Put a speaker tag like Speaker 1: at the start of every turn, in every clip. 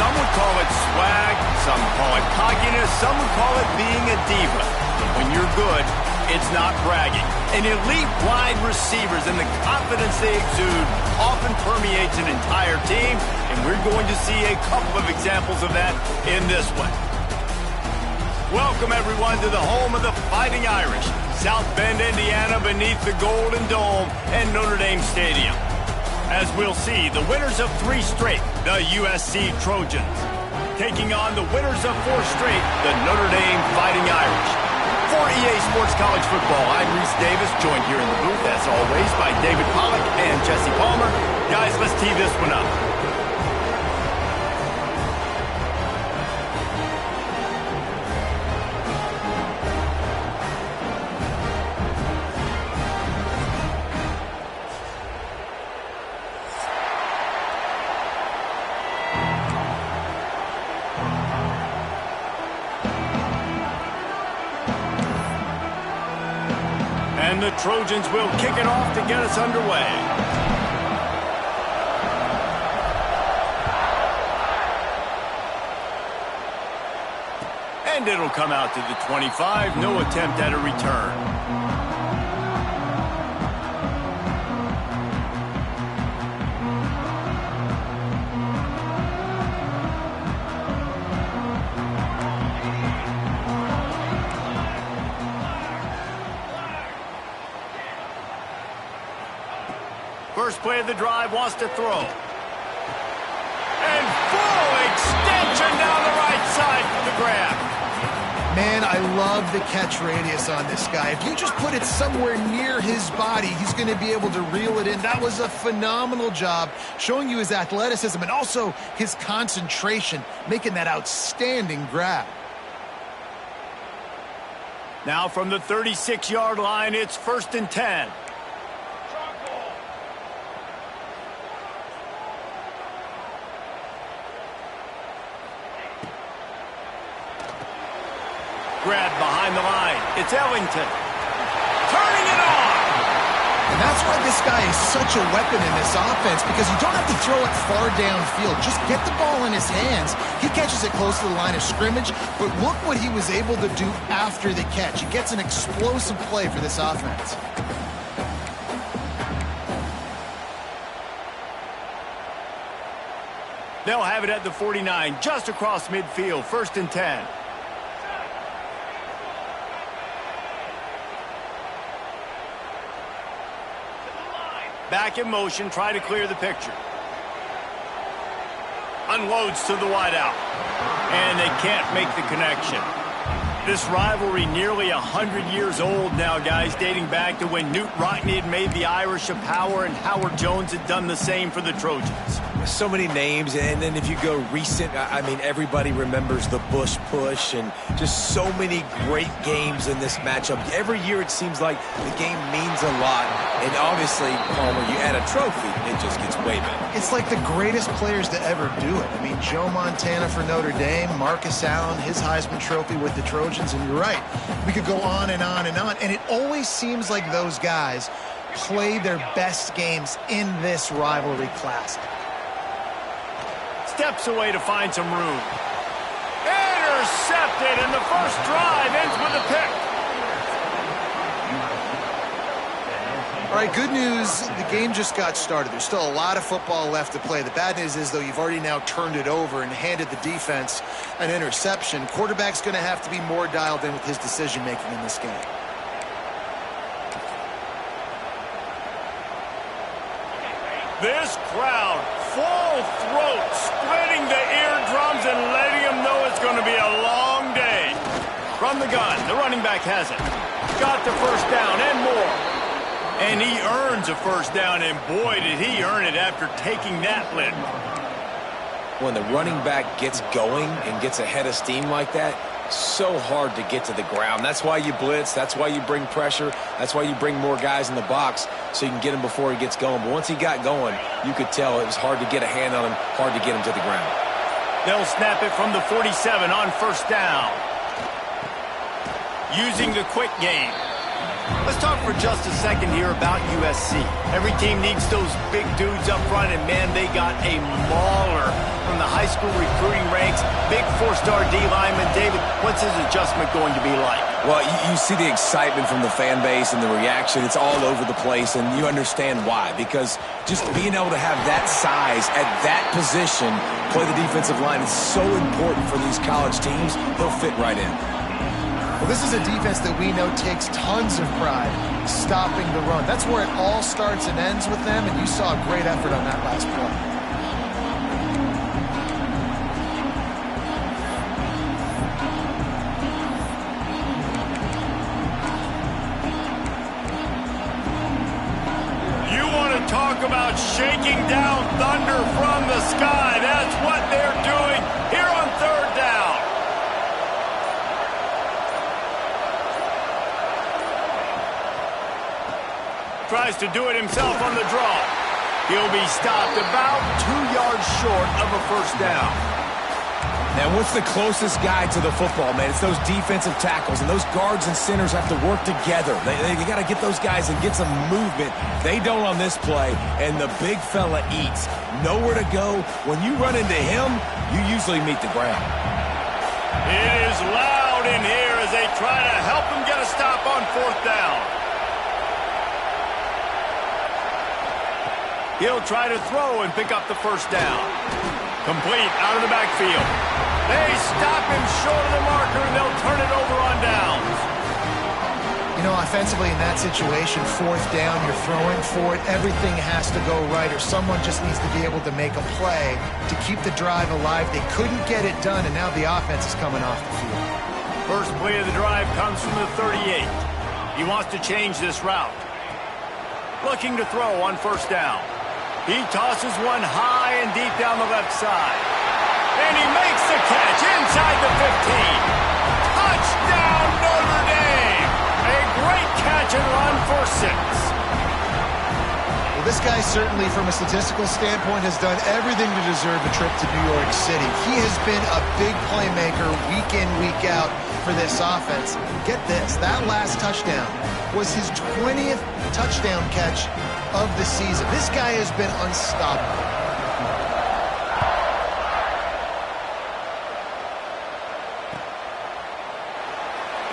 Speaker 1: Some would call it swag, some call it cockiness, some would call it being a diva. But when you're good, it's not bragging. And elite wide receivers and the confidence they exude often permeates an entire team, and we're going to see a couple of examples of that in this one. Welcome, everyone, to the home of the Fighting Irish, South Bend, Indiana, beneath the Golden Dome and Notre Dame Stadium. As we'll see, the winners of 3 straight, the USC Trojans, taking on the winners of 4 straight, the Notre Dame Fighting Irish. For EA Sports College Football, I'm Reese Davis, joined here in the booth, as always, by David Pollack and Jesse Palmer. Guys, let's tee this one up. And the Trojans will kick it off to get us underway. And it'll come out to the 25. No attempt at a return. First play of the drive, wants to throw. And full extension down the right side for the grab.
Speaker 2: Man, I love the catch radius on this guy. If you just put it somewhere near his body, he's going to be able to reel it in. That was a phenomenal job, showing you his athleticism and also his concentration, making that outstanding grab.
Speaker 1: Now from the 36-yard line, it's 1st and 10. Grab behind the line. It's Ellington. Turning it on!
Speaker 2: And that's why this guy is such a weapon in this offense, because you don't have to throw it far downfield. Just get the ball in his hands. He catches it close to the line of scrimmage, but look what he was able to do after the catch. He gets an explosive play for this offense.
Speaker 1: They'll have it at the 49, just across midfield, 1st and 10. Back in motion, try to clear the picture. Unloads to the wideout. And they can't make the connection. This rivalry nearly 100 years old now, guys, dating back to when Knute Rockne had made the Irish a power and Howard Jones had done the same for the Trojans.
Speaker 3: So many names, and then if you go recent, I mean, everybody remembers the Bush push and just so many great games in this matchup. Every year it seems like the game means a lot, and obviously, Palmer, you add a trophy, it just gets way better.
Speaker 2: It's like the greatest players to ever do it. I mean, Joe Montana for Notre Dame, Marcus Allen, his Heisman Trophy with the Trojans, and you're right. We could go on and on and on, and it always seems like those guys play their best games in this rivalry classic.
Speaker 1: Steps away to find some room. Intercepted, and the first drive ends with a pick.
Speaker 2: All right, good news, the game just got started. There's still a lot of football left to play. The bad news is, though, you've already now turned it over and handed the defense an interception. Quarterback's going to have to be more dialed in with his decision-making in this game.
Speaker 1: This crowd, full throat, splitting the eardrums and letting them know it's going to be a long day. From the gun, the running back has it. Got the first down and more. And he earns a first down, and boy, did he earn it after taking that lick.
Speaker 3: When the running back gets going and gets ahead of steam like that, so hard to get to the ground. That's why you blitz. That's why you bring pressure. That's why you bring more guys in the box so you can get him before he gets going. But once he got going, you could tell it was hard to get a hand on him, hard to get him to the ground.
Speaker 1: They'll snap it from the 47 on first down. Using the quick game. Let's talk for just a second here about USC. Every team needs those big dudes up front, and man, they got a mauler from the high school recruiting ranks. Big four-star D lineman. David, what's his adjustment going to be like?
Speaker 3: Well, you see the excitement from the fan base and the reaction. It's all over the place, and you understand why. Because just being able to have that size at that position, play the defensive line, is so important for these college teams. They'll fit right in.
Speaker 2: Well, this is a defense that we know takes tons of pride stopping the run. That's where it all starts and ends with them, and you saw a great effort on that last play.
Speaker 1: You want to talk about shaking down thunder from the sky. That's what they're doing here on third down. Tries to do it himself on the draw. He'll be stopped about 2 yards short of a first down.
Speaker 3: And what's the closest guy to the football, man? It's those defensive tackles, and those guards and centers have to work together. They got to get those guys and get some movement. They don't on this play, and the big fella eats. Nowhere to go. When you run into him, you usually meet the ground.
Speaker 1: It is loud in here as they try to help him get a stop on fourth down. He'll try to throw and pick up the first down. Complete out of the backfield. They stop him short of the marker, and they'll turn it over on downs.
Speaker 2: You know, offensively in that situation, fourth down, you're throwing for it. Everything has to go right, or someone just needs to be able to make a play to keep the drive alive. They couldn't get it done, and now the offense is coming off the field.
Speaker 1: First play of the drive comes from the 38. He wants to change this route. Looking to throw on first down. He tosses one high and deep down the left side. And he makes the catch inside the 15. Touchdown, Notre Dame! A great catch and run for 6.
Speaker 2: Well, this guy certainly, from a statistical standpoint, has done everything to deserve a trip to New York City. He has been a big playmaker week in, week out for this offense. Get this, that last touchdown was his 20th touchdown catch of the season. This guy has been unstoppable.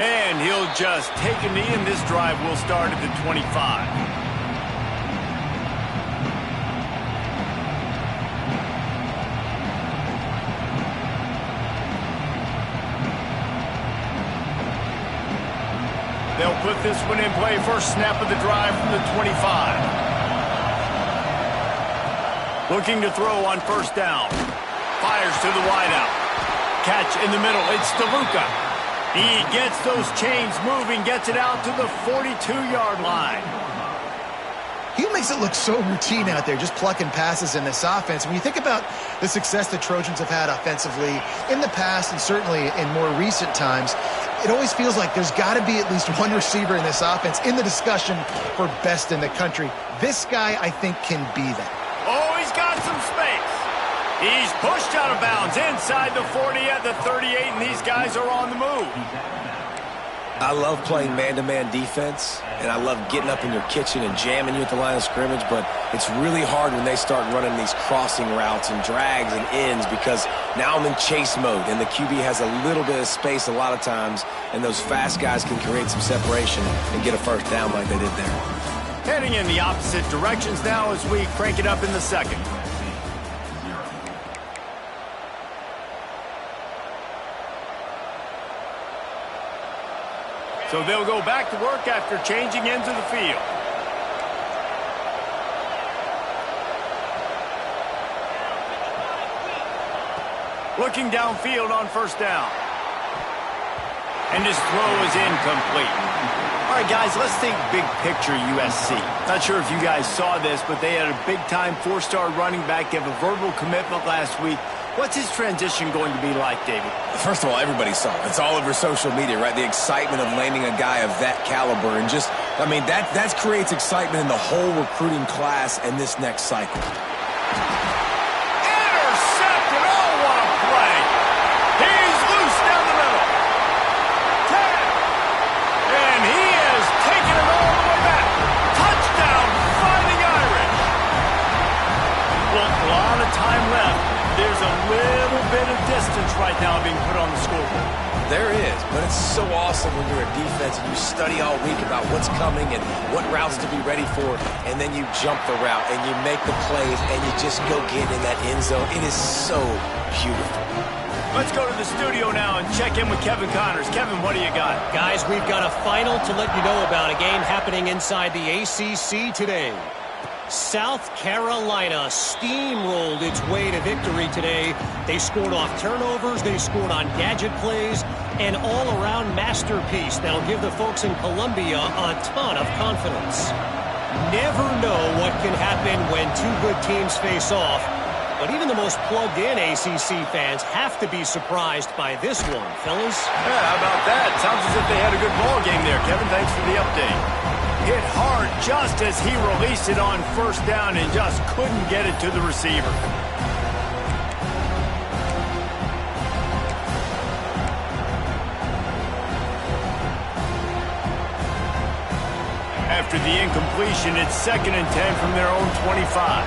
Speaker 1: And he'll just take a knee, and this drive will start at the 25. They'll put this one in play. First snap of the drive from the 25. Looking to throw on first down. Fires to the wideout. Catch in the middle. It's DeLuca. He gets those chains moving, gets it out to the 42-yard line.
Speaker 2: He makes it look so routine out there, just plucking passes in this offense. When you think about the success the Trojans have had offensively in the past and certainly in more recent times, it always feels like there's got to be at least one receiver in this offense in the discussion for best in the country. This guy, I think, can be that.
Speaker 1: Oh, he's got some space. He's pushed out of bounds inside the 40 at the 38, and these guys are on the move.
Speaker 3: I love playing man-to-man defense, and I love getting up in your kitchen and jamming you at the line of scrimmage, but it's really hard when they start running these crossing routes and drags and ends because now I'm in chase mode, and the QB has a little bit of space a lot of times, and those fast guys can create some separation and get a first down like they did there.
Speaker 1: Heading in the opposite directions now as we crank it up in the second. So they'll go back to work after changing into the field. Looking downfield on first down. And his throw is incomplete. All right, guys, let's think big picture USC. Not sure if you guys saw this, but they had a big-time four-star running back. They have a verbal commitment last week. What's his transition going to be like, David?
Speaker 3: First of all, everybody saw it. It's all over social media, right? The excitement of landing a guy of that caliber. And just, I mean, that creates excitement in the whole recruiting class and this next cycle.
Speaker 1: Intercepted! Oh, what a play! He's loose down the middle. And he has taken him
Speaker 3: so awesome when you're a defense and you study all week about what's coming and what routes to be ready for, and then you jump the route and you make the plays and you just go get in that end zone. It is so beautiful.
Speaker 1: Let's go to the studio now and check in with Kevin Connors. Kevin, what do you got?
Speaker 4: Guys, we've got a final to let you know about, a game happening inside the ACC today. South Carolina steamrolled its way to victory today. They scored off turnovers, they scored on gadget plays, an all-around masterpiece that'll give the folks in Columbia a ton of confidence. Never know what can happen when two good teams face off, but even the most plugged-in ACC fans have to be surprised by this one, fellas.
Speaker 1: Yeah, how about that? Sounds as if they had a good ball game there. Kevin, thanks for the update. Hit hard just as he released it on first down and just couldn't get it to the receiver. After the incompletion, it's 2nd and 10 from their own 25.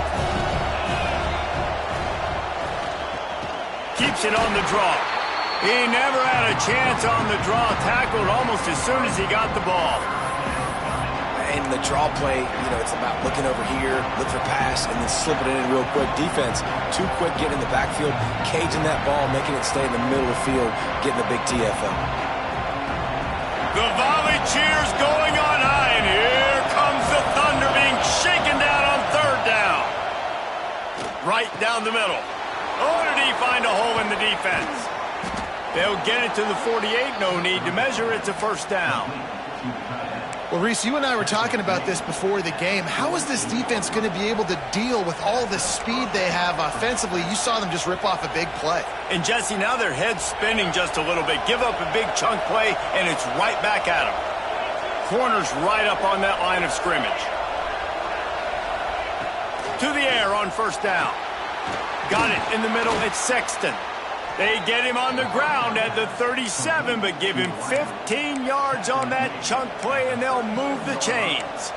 Speaker 1: Keeps it on the draw. He never had a chance on the draw. Tackled almost as soon as he got the ball.
Speaker 3: And the draw play, you know, it's about looking over here, look for pass, and then slipping it in real quick. Defense, too quick getting in the backfield, caging that ball, making it stay in the middle of the field, getting the big TFL.
Speaker 1: The volley cheers going on high, and here comes the Thunder being shaken down on 3rd down. Right down the middle. Oh, did he find a hole in the defense? They'll get it to the 48, no need to measure. It's a 1st down.
Speaker 2: Well, Reese, you and I were talking about this before the game. How is this defense going to be able to deal with all the speed they have offensively? You saw them just rip off a big play.
Speaker 1: And, Jesse, now their head's spinning just a little bit. Give up a big chunk play, and it's right back at them. Corner's right up on that line of scrimmage. To the air on 1st down. Got it in the middle. It's Sexton. They get him on the ground at the 37, but give him 15 yards on that chunk play, and they'll move the chains.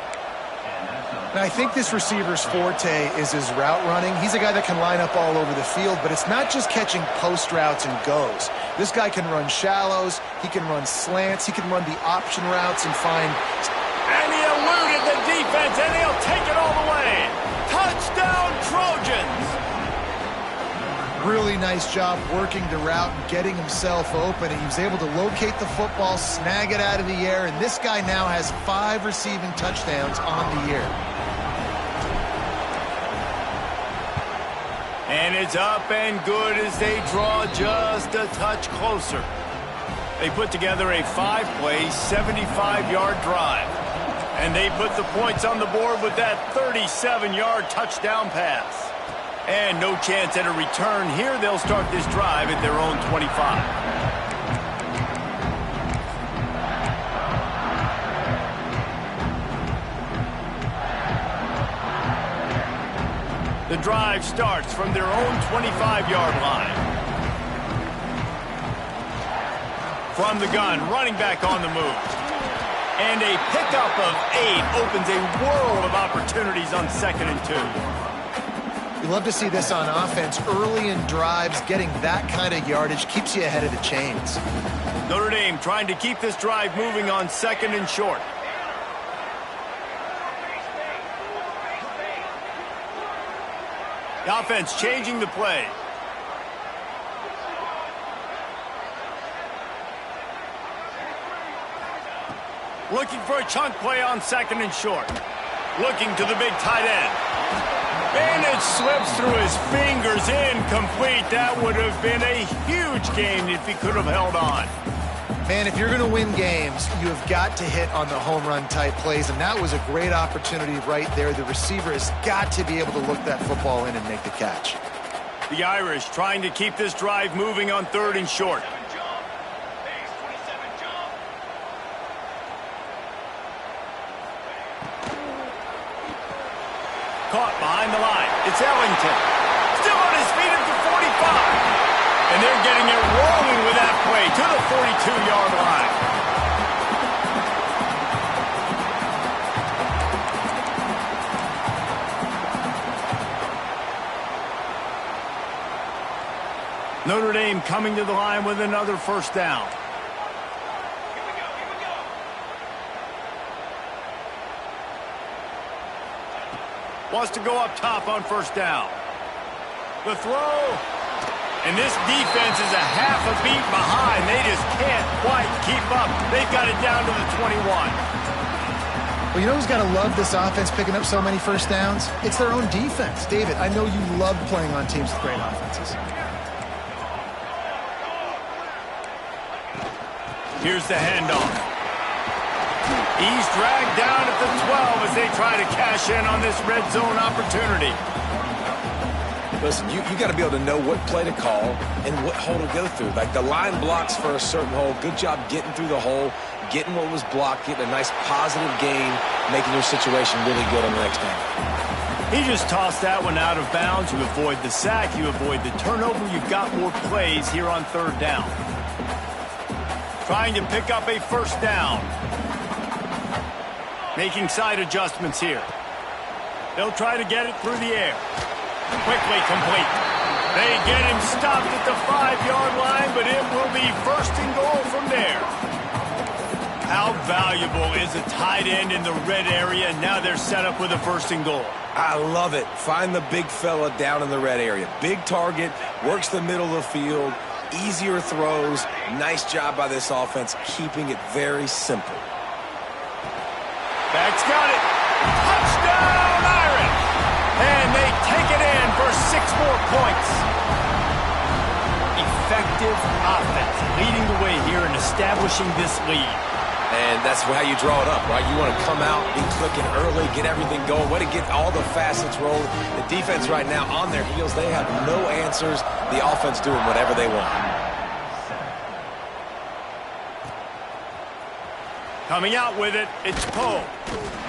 Speaker 2: And I think this receiver's forte is his route running. He's a guy that can line up all over the field, but it's not just catching post routes and goes. This guy can run shallows, he can run slants, he can run the option routes and find...
Speaker 1: And he eluded the defense, and he'll take it all the way. Touchdown, Trojans!
Speaker 2: Really nice job working the route and getting himself open. And he was able to locate the football, snag it out of the air, and this guy now has 5 receiving touchdowns on the year.
Speaker 1: And it's up and good as they draw just a touch closer. They put together a 5-play, 75-yard drive. And they put the points on the board with that 37-yard touchdown pass. And no chance at a return here. They'll start this drive at their own 25. The drive starts from their own 25-yard line. From the gun, running back on the move. And a pickup of 8 opens a world of opportunities on 2nd and 2.
Speaker 2: You love to see this on offense. Early in drives, getting that kind of yardage keeps you ahead of the chains.
Speaker 1: Notre Dame trying to keep this drive moving on 2nd and short. The offense changing the play. Looking for a chunk play on 2nd and short. Looking to the big tight end. And it slips through his fingers, incomplete. That would have been a huge game if he could have held on.
Speaker 2: Man, if you're going to win games, you have got to hit on the home run type plays, and that was a great opportunity right there. The receiver has got to be able to look that football in and make the catch.
Speaker 1: The Irish trying to keep this drive moving on 3rd and short. Caught behind the line. It's Ellington. Still on his feet at the 45. And they're getting it rolling with that play to the 42-yard line. Notre Dame coming to the line with another 1st down. Wants to go up top on first down. The throw. And this defense is a half a beat behind. They just can't quite keep up. They've got it down to the 21.
Speaker 2: Well, you know who's got to love this offense picking up so many first downs? It's their own defense. David, I know you love playing on teams with great offenses.
Speaker 1: Here's the handoff. He's dragged down at the 12 as they try to cash in on this red zone opportunity.
Speaker 3: Listen, you got to be able to know what play to call and what hole to go through. Like the line blocks for a certain hole. Good job getting through the hole, getting what was blocked, getting a nice positive gain, making your situation really good on the next down.
Speaker 1: He just tossed that one out of bounds. You avoid the sack, you avoid the turnover. You've got more plays here on third down. Trying to pick up a first down. Making side adjustments here. They'll try to get it through the air. Quickly complete. They get him stopped at the 5-yard line, but it will be first and goal from there. How valuable is a tight end in the red area? Now they're set up with a first and goal.
Speaker 3: I love it. Find the big fella down in the red area. Big target, works the middle of the field, easier throws. Nice job by this offense, keeping it very simple.
Speaker 1: Back's got it. Touchdown, Irish! And they take it in for 6 more points. Effective offense leading the way here and establishing this lead.
Speaker 3: And that's how you draw it up, right? You want to come out, be clicking early, get everything going, way to get all the facets rolling. The defense right now on their heels, they have no answers. The offense doing whatever they want.
Speaker 1: Coming out with it, it's Poe.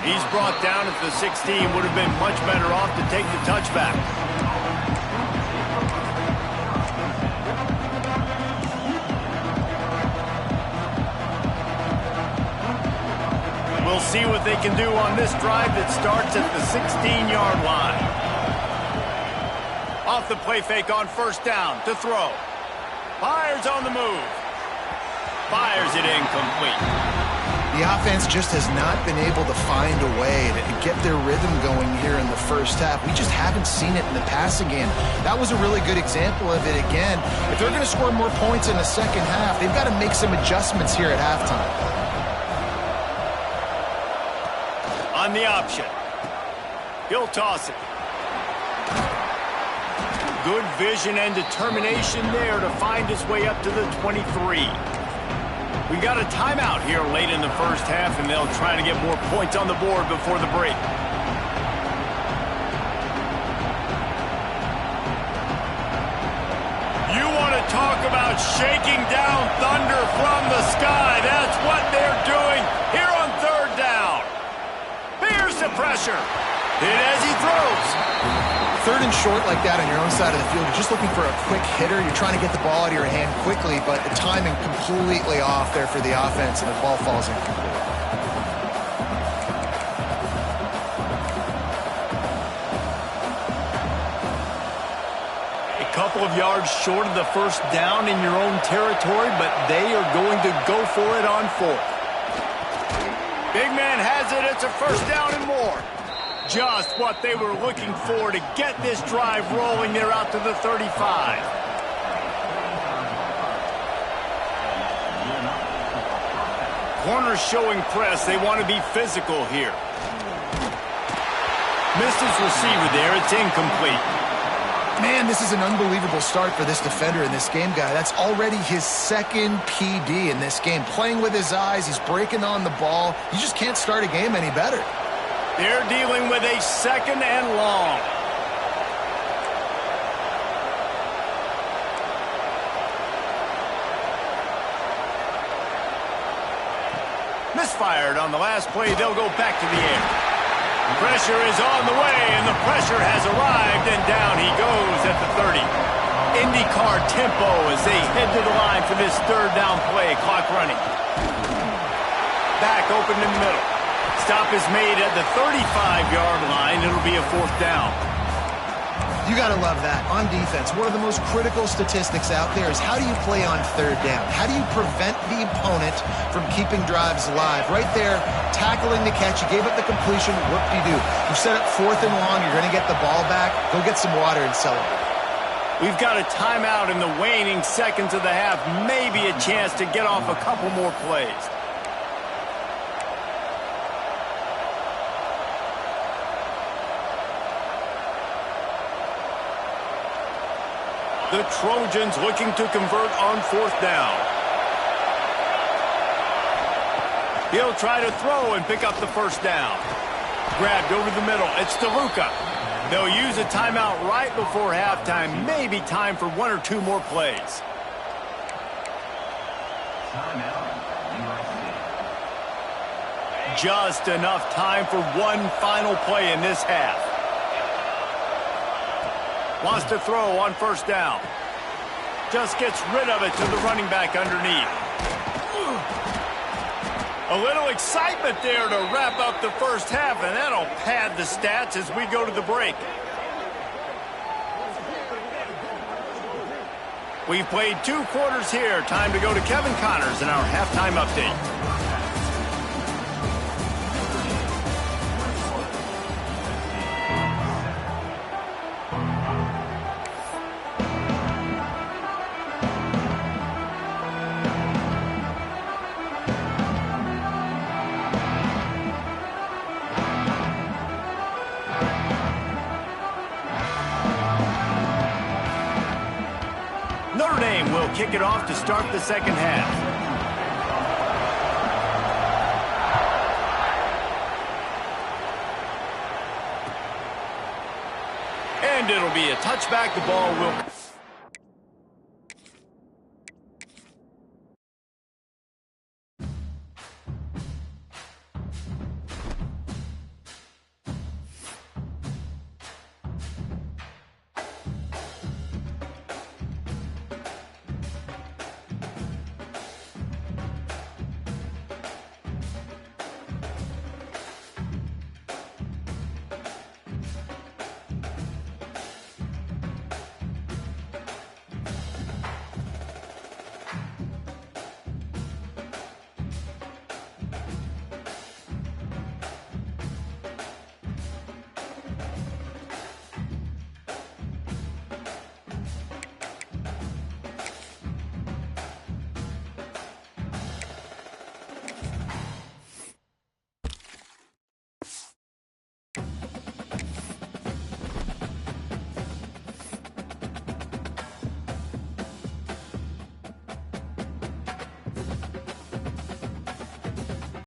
Speaker 1: He's brought down at the 16. Would have been much better off to take the touchback. We'll see what they can do on this drive that starts at the 16-yard line. Off the play fake on first down to throw. Fires on the move. Fires it incomplete.
Speaker 2: The offense just has not been able to find a way to get their rhythm going here in the first half. We just haven't seen it in the passing game. That was a really good example of it again. If they're going to score more points in the second half, they've got to make some adjustments here at halftime.
Speaker 1: On the option. He'll toss it. Good vision and determination there to find his way up to the 23. We got a timeout here late in the first half, and they'll try to get more points on the board before the break. You want to talk about shaking down thunder from the sky. That's what they're doing here on third down. Here's the pressure. Hit as he throws.
Speaker 2: Third and short like that on your own side of the field, you're just looking for a quick hitter. You're trying to get the ball out of your hand quickly, but the timing completely off there for the offense, and the ball falls incomplete.
Speaker 1: A couple of yards short of the first down in your own territory, but they are going to go for it on fourth. Big man has it. It's a first down and more. Just what they were looking for to get this drive rolling. They're out to the 35. Corners showing press. They want to be physical here. Missed his receiver there. It's incomplete.
Speaker 2: Man, this is an unbelievable start for this defender in this game, guy. That's already his second PD in this game. Playing with his eyes. He's breaking on the ball. You just can't start a game any better.
Speaker 1: They're dealing with a second and long. Misfired on the last play. They'll go back to the air. Pressure is on the way, and the pressure has arrived, and down he goes at the 30. IndyCar tempo as they head to the line for this third down play. Clock running. Back open in the middle. Stop is made at the 35-yard line. It'll be a fourth down.
Speaker 2: You got to love that. On defense, one of the most critical statistics out there is how do you play on third down? How do you prevent the opponent from keeping drives alive? Right there, tackling the catch. You gave up the completion. Whoop-de-doo. You set up 4th and long. You're going to get the ball back. Go get some water and celebrate.
Speaker 1: We've got a timeout in the waning seconds of the half. Maybe a chance to get off a couple more plays. The Trojans looking to convert on 4th down. He'll try to throw and pick up the 1st down. Grabbed over the middle. It's DeLuca. They'll use a timeout right before halftime. Maybe time for 1 or 2 more plays. Just enough time for one final play in this half. Wants to throw on 1st down. Just gets rid of it to the running back underneath. A little excitement there to wrap up the 1st half, and that'll pad the stats as we go to the break. We've played 2 quarters here. Time to go to Kevin Connors in our halftime update. Notre Dame will kick it off to start the 2nd half. And it'll be a touchback. The ball will...